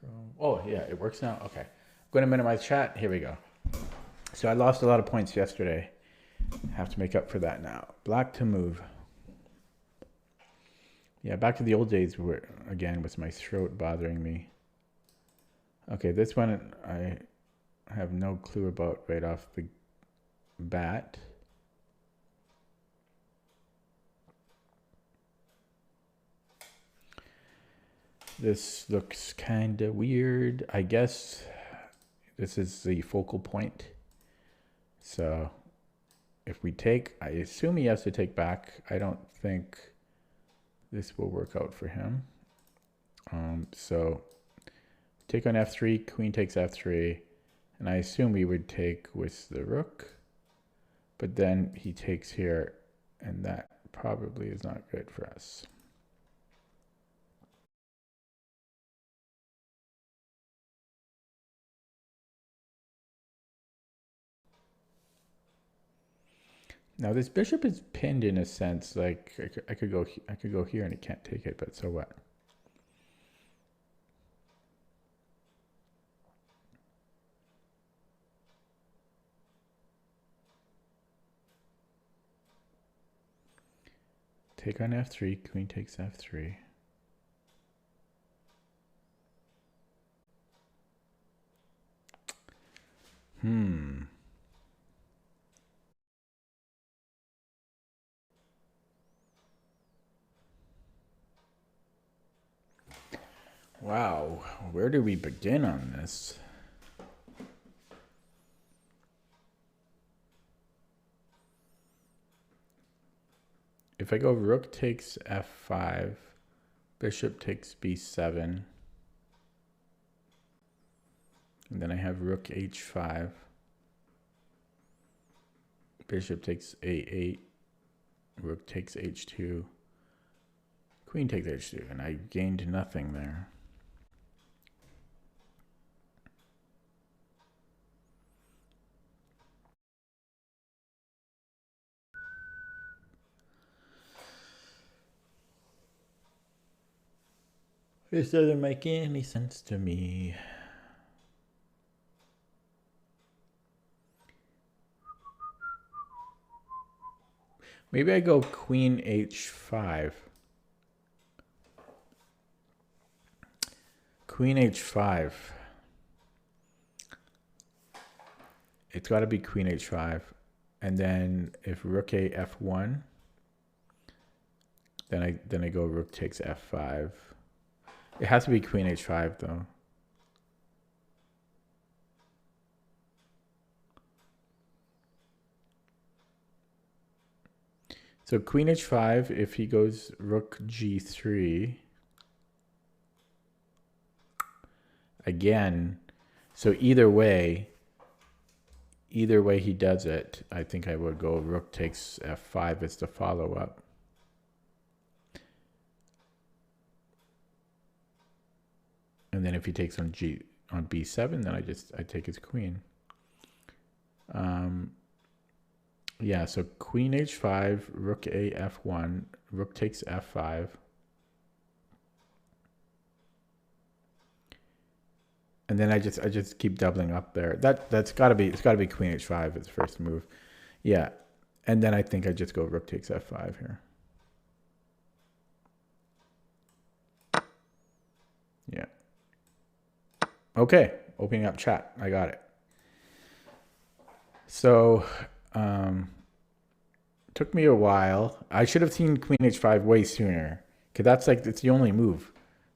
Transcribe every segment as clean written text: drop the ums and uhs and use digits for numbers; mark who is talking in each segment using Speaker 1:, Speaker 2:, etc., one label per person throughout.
Speaker 1: Chrome. Oh, yeah, it works now? Okay. I'm going to minimize chat. Here we go. So I lost a lot of points yesterday. Have to make up for that now. Black to move. Yeah, back to the old days where, again, with my throat bothering me. Okay, this one I have no clue about right off the bat. This looks kind of weird. I guess this is the focal point. So if we take, I assume he has to take back. I don't think this will work out for him. So take on f3, queen takes f3, and I assume we would take with the rook, but then he takes here, and that probably is not good for us. Now this bishop is pinned in a sense, like I could go here and it can't take it, but so what? Take on f3, queen takes f3. Wow, where do we begin on this? If I go rook takes f5, bishop takes b7, and then I have rook h5, bishop takes a8, rook takes h2, queen takes h2, and I gained nothing there. This doesn't make any sense to me. Maybe I go queen h5. Queen h5. It's got to be queen h5. And then if rook a f1, then I go rook takes f5. It has to be queen h5 though. So queen h5, if he goes rook g3, again, so either way he does it, I think I would go rook takes f5 as the follow-up. And then if he takes on b7, then I take his queen. Yeah, so queen h5, rook a f1, rook takes f5. And then I just keep doubling up there. It's gotta be queen h5 as the first move. Yeah. And then I think I just go rook takes f5 here. Yeah. Okay, opening up chat. I got it. So, took me a while. I should have seen queen h5 way sooner, because that's like, it's the only move,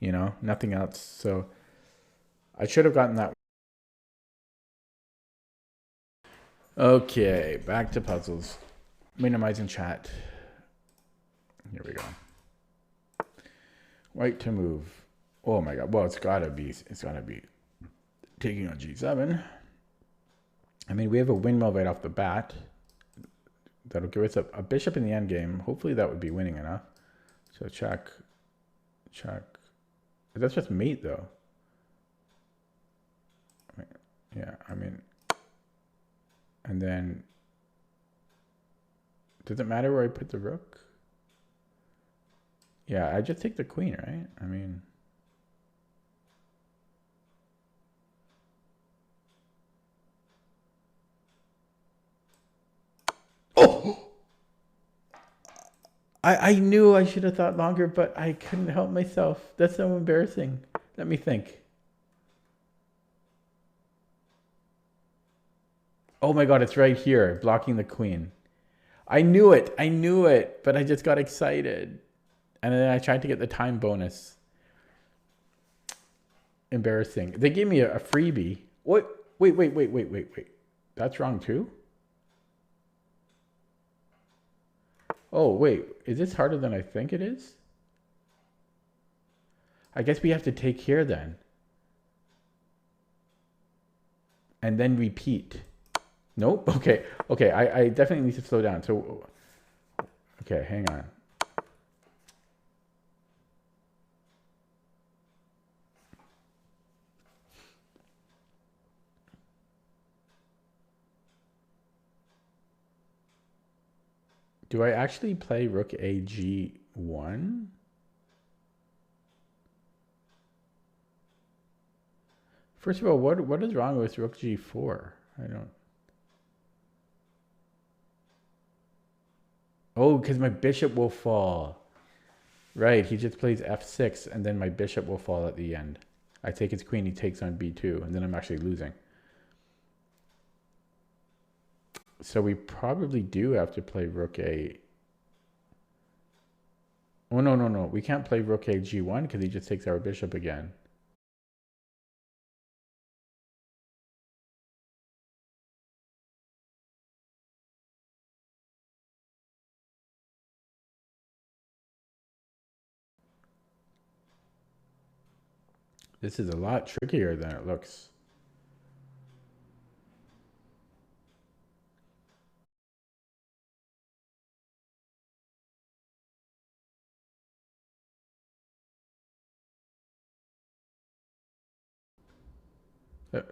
Speaker 1: you know, nothing else. So I should have gotten that. Okay, back to puzzles. Minimizing chat. Here we go. White to move. Oh my god. Well, it's gotta be taking on g7. I mean, we have a windmill right off the bat. That'll give us a bishop in the endgame. Hopefully that would be winning enough. So check. But that's just mate though. Yeah, I mean, and then, does it matter where I put the rook? Yeah, I just take the queen, right? I mean, Oh! I knew I should have thought longer, but I couldn't help myself. That's so embarrassing. Let me think. Oh my god, it's right here, blocking the queen. I knew it, but I just got excited. And then I tried to get the time bonus. Embarrassing. They gave me a freebie. What? Wait. That's wrong too? Oh, wait. Is this harder than I think it is? I guess we have to take here then. And then repeat. Nope. Okay. Okay. I definitely need to slow down. So, okay, hang on. Do I actually play rook a g1? First of all, what is wrong with rook g4? I don't. Oh, because my bishop will fall. Right, he just plays f6, and then my bishop will fall at the end. I take his queen, he takes on b2, and then I'm actually losing. So we probably do have to play rook a... Oh, no. We can't play rook a g1 because he just takes our bishop again. This is a lot trickier than it looks.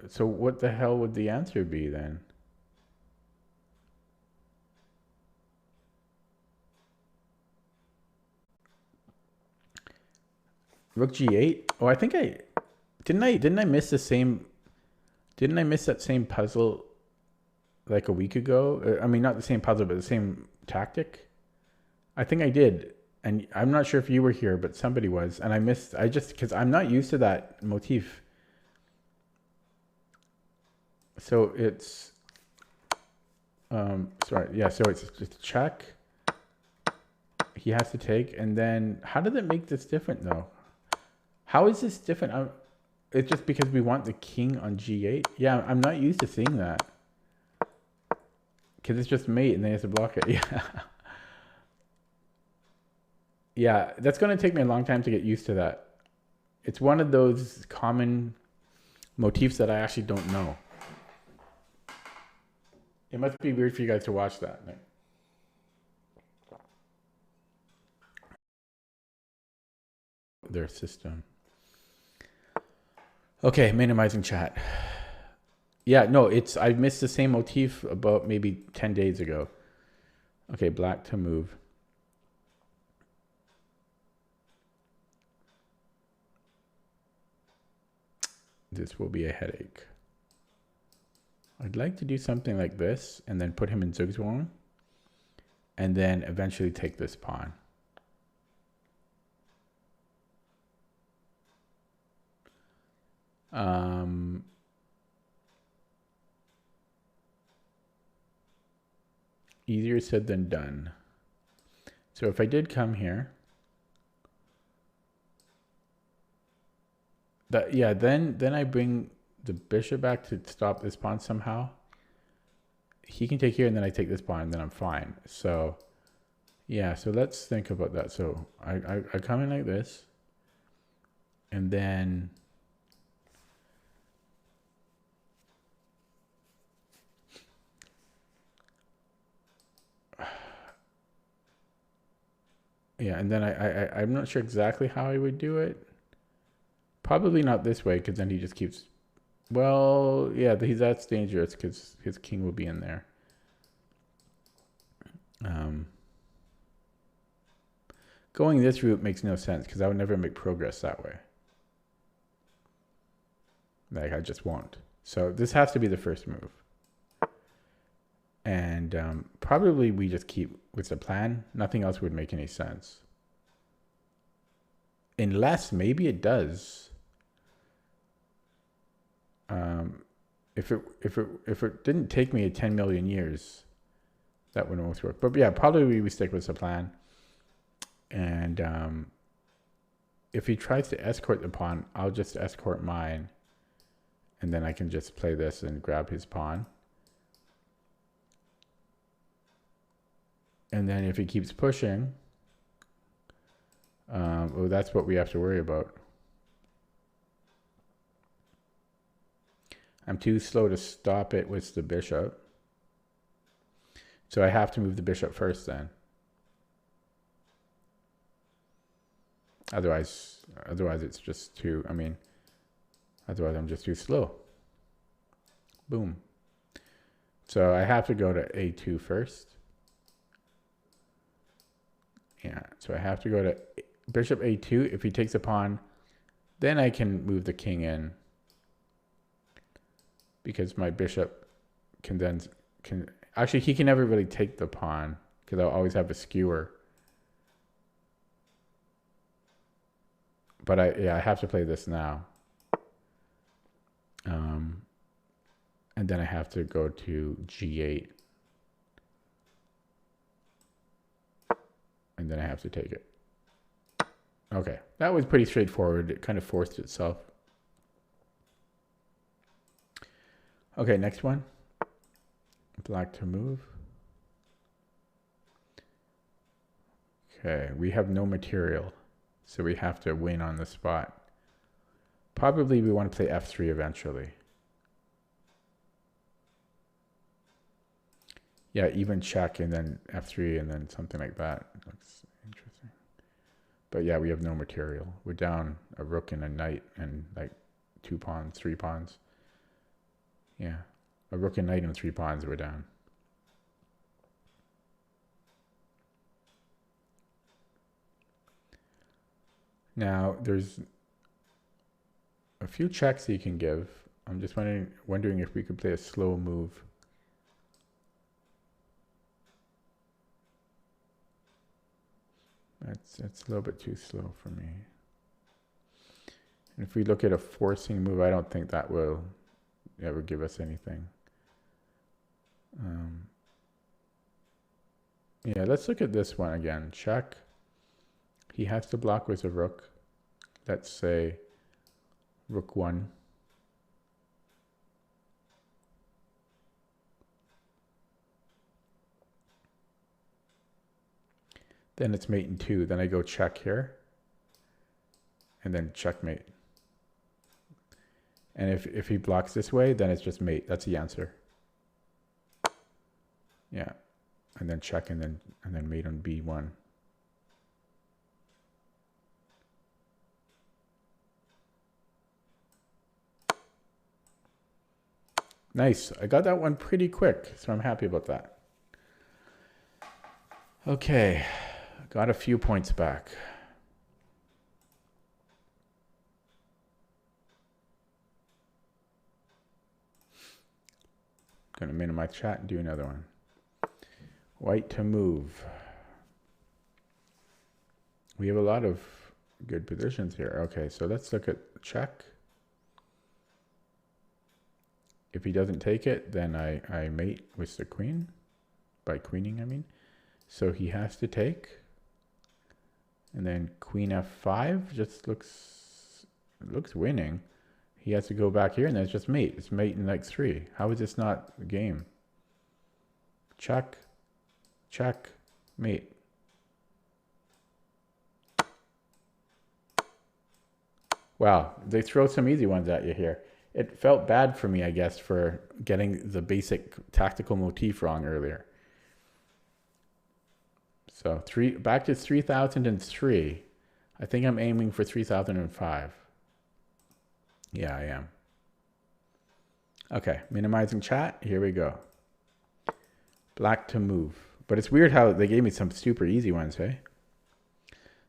Speaker 1: So what the hell would the answer be then? Rook g8? Oh, I think didn't I miss the same... Didn't I miss that same puzzle like a week ago? I mean, not the same puzzle, but the same tactic. I think I did. And I'm not sure if you were here, but somebody was. And because I'm not used to that motif. So it's, sorry, yeah, so it's just check. He has to take, and then, how did it make this different though? How is this different? It's just because we want the king on g8? Yeah, I'm not used to seeing that. Because it's just mate, and they have to block it, yeah. Yeah, that's going to take me a long time to get used to that. It's one of those common motifs that I actually don't know. It must be weird for you guys to watch that. Their system. Okay, minimizing chat. Yeah, no, I missed the same motif about maybe 10 days ago. Okay, black to move. This will be a headache. I'd like to do something like this and then put him in zugzwang and then eventually take this pawn. Easier said than done. So if I did come here, then I bring the bishop back to stop this pawn somehow. He can take here, and then I take this pawn, and then I'm fine. So, yeah, so let's think about that. So I come in like this, and then yeah, and then I'm not sure exactly how I would do it. Probably not this way, because then he just keeps... Well, yeah, that's dangerous, because his king will be in there. Going this route makes no sense, because I would never make progress that way. Like, I just won't. So this has to be the first move. And probably we just keep with the plan. Nothing else would make any sense. Unless maybe it does. If it didn't take me 10 million years, that would almost work. But yeah, probably we stick with the plan. And if he tries to escort the pawn, I'll just escort mine. And then I can just play this and grab his pawn. And then if he keeps pushing, well, that's what we have to worry about. I'm too slow to stop it with the bishop. So I have to move the bishop first then. Otherwise it's just too, otherwise I'm just too slow. Boom. So I have to go to A2 first. Yeah, so I have to go to bishop A2. If he takes a pawn, then I can move the king in. Because my bishop can actually, he can never really take the pawn because I'll always have a skewer. But I have to play this now. And then I have to go to G8. And then I have to take it. Okay, that was pretty straightforward. It kind of forced itself. Okay, next one. Black to move. Okay, we have no material, so we have to win on the spot. Probably we want to play F3 eventually. Yeah, even check and then F3 and then something like that. Looks interesting. But yeah, we have no material. We're down a rook and a knight and like 2 pawns, 3 pawns. Yeah, a rook and knight and 3 pawns we're down. Now, there's a few checks you can give. I'm just wondering if we could play a slow move. That's a little bit too slow for me. And if we look at a forcing move, I don't think that will ever give us anything. Yeah, let's look at this one again. Check. He has to block with a rook. Let's say rook 1. Then it's mate in 2. Then I go check here. And then checkmate. And if he blocks this way, then it's just mate. That's the answer. Yeah. And then check and then mate on B1. Nice. I got that one pretty quick, so I'm happy about that. Okay. Got a few points back. Gonna minimize chat and do another one. White to move. We have a lot of good positions here. Okay, so let's look at check. If he doesn't take it, then I mate with the queen. By queening, I mean. So he has to take. And then queen f5 just looks winning. He has to go back here, and then it's just mate. It's mate in like 3. How is this not a game? Check. Check. Mate. Wow, they throw some easy ones at you here. It felt bad for me, I guess, for getting the basic tactical motif wrong earlier. So back to 3003. I think I'm aiming for 3005. Yeah, I am. Okay, minimizing chat. Here we go. Black to move. But it's weird how they gave me some super easy ones, hey?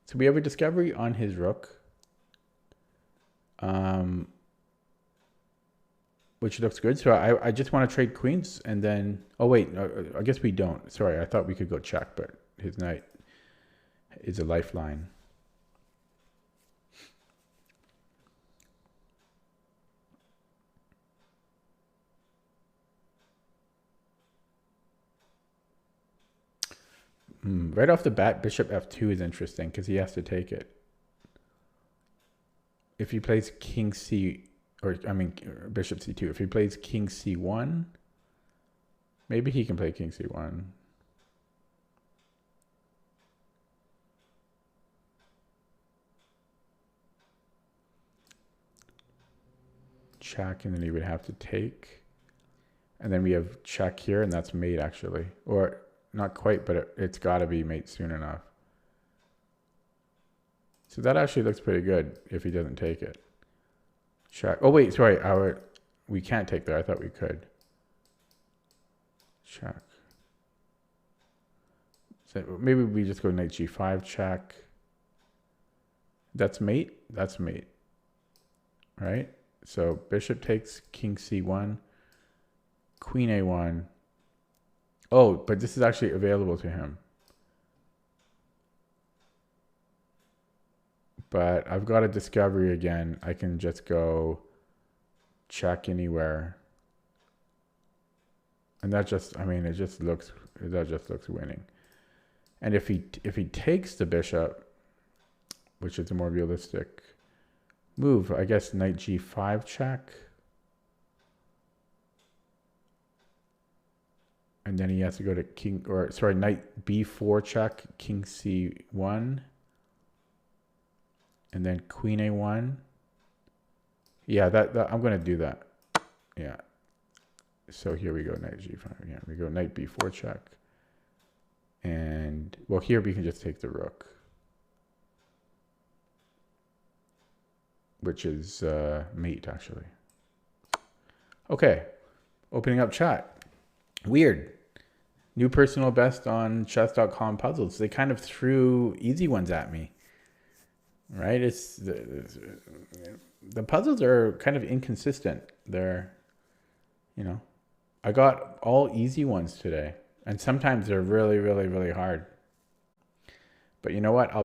Speaker 1: So we have a discovery on his rook. which looks good. So I just want to trade queens and then, oh wait, I guess we don't. Sorry, I thought we could go check, but his knight is a lifeline. Right off the bat, bishop f2 is interesting because he has to take it. If he plays king c, or I mean bishop c2, if he plays king c1, maybe he can play king c1. Check, and then he would have to take. And then we have check here, and that's mate actually. Or not quite, but it's got to be mate soon enough. So that actually looks pretty good if he doesn't take it. Check. Oh wait, sorry, we can't take that. I thought we could. Check. So maybe we just go knight g5, check. That's mate. That's mate. Right? So bishop takes king c1, queen a1. Oh, but this is actually available to him. But I've got a discovery again. I can just go check anywhere. And that just, I mean, that just looks winning. And if he takes the bishop, which is a more realistic move, I guess knight g5 check. And then he has to go to king, or sorry, knight b4 check, king c1. And then queen a1. Yeah, that I'm going to do that. Yeah. So here we go, knight g5. Yeah, we go knight b4 check. And, well, here we can just take the rook. Which is mate, actually. Okay. Opening up chat. Weird. New personal best on chess.com puzzles. They kind of threw easy ones at me. Right? It's the puzzles are kind of inconsistent. They're, you know, I got all easy ones today. And sometimes they're really, really, really hard. But you know what?